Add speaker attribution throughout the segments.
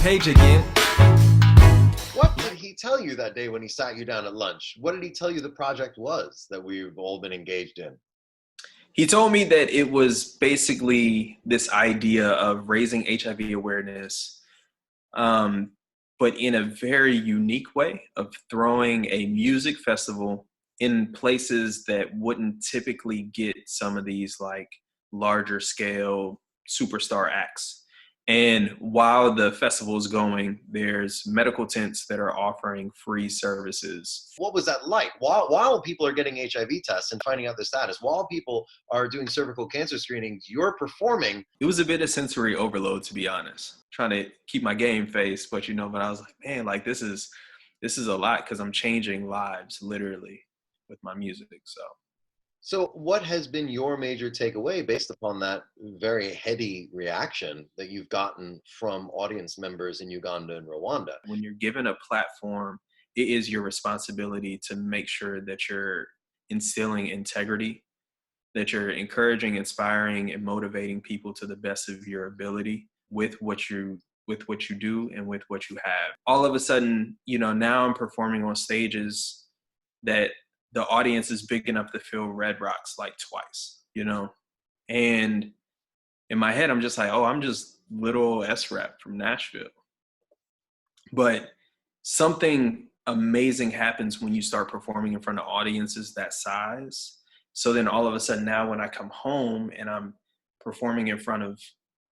Speaker 1: page again.
Speaker 2: What did he tell you that day when he sat you down at lunch? What did he tell you the project was that we've all been engaged in?
Speaker 1: He told me that it was basically this idea of raising HIV awareness, but in a very unique way of throwing a music festival in places that wouldn't typically get some of these like larger scale superstar acts. And while the festival is going, there's medical tents that are offering free services.
Speaker 2: What was that like? While people are getting HIV tests and finding out their status, while people are doing cervical cancer screenings, you're performing.
Speaker 1: It was a bit of sensory overload, to be honest. Trying to keep my game face, but but I was like, man, like this is a lot because I'm changing lives literally with my music.
Speaker 2: So what has been your major takeaway based upon that very heady reaction that you've gotten from audience members in Uganda and Rwanda?
Speaker 1: When you're given a platform, it is your responsibility to make sure that you're instilling integrity, that you're encouraging, inspiring, and motivating people to the best of your ability with what you do and with what you have. All of a sudden, now I'm performing on stages that the audience is big enough to fill Red Rocks like twice, and in my head, I'm just like, oh, I'm just little S-Rap from Nashville. But something amazing happens when you start performing in front of audiences that size. So then all of a sudden now when I come home and I'm performing in front of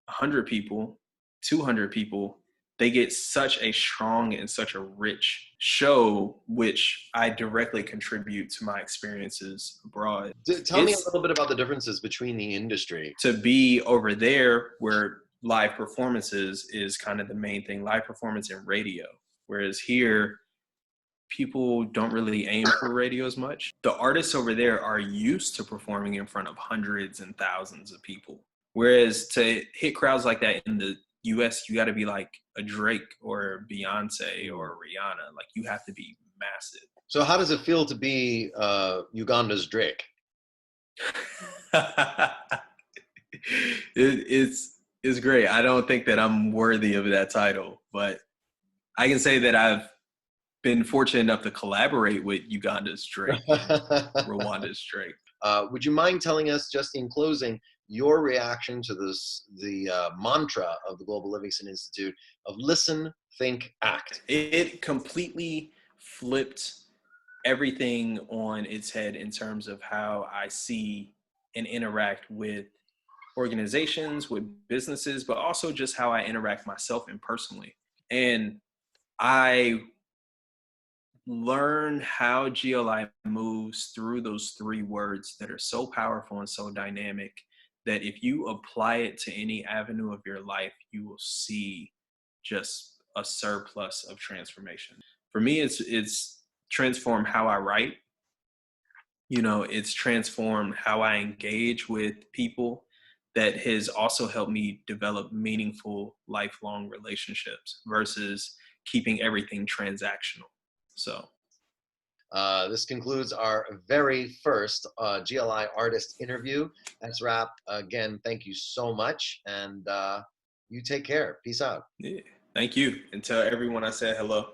Speaker 1: 100 people, 200 people, they get such a strong and such a rich show, which I directly contribute to my experiences abroad.
Speaker 2: Tell me a little bit about the differences between the industry.
Speaker 1: To be over there where live performances is kind of the main thing, live performance and radio. Whereas here, people don't really aim for radio as much. The artists over there are used to performing in front of hundreds and thousands of people. Whereas to hit crowds like that in the US, you got to be like a Drake or Beyonce or Rihanna. Like you have to be massive.
Speaker 2: So how does it feel to be Uganda's Drake?
Speaker 1: It's great. I don't think that I'm worthy of that title, but I can say that I've been fortunate enough to collaborate with Uganda's Drake, Rwanda's Drake.
Speaker 2: Would you mind telling us, just in closing, your reaction to the mantra of the Global Livingston Institute of listen, think, act?
Speaker 1: It completely flipped everything on its head in terms of how I see and interact with organizations, with businesses, but also just how I interact myself and personally. And I learn how GLI moves through those three words that are so powerful and so dynamic that if you apply it to any avenue of your life, you will see just a surplus of transformation. For me, it's transformed how I write. It's transformed how I engage with people. That has also helped me develop meaningful, lifelong relationships versus keeping everything transactional. So
Speaker 2: this concludes our very first GLI artist interview. That's wrap. Again, thank you so much, and you take care. Peace out.
Speaker 1: yeah, thank you, and tell everyone I said hello.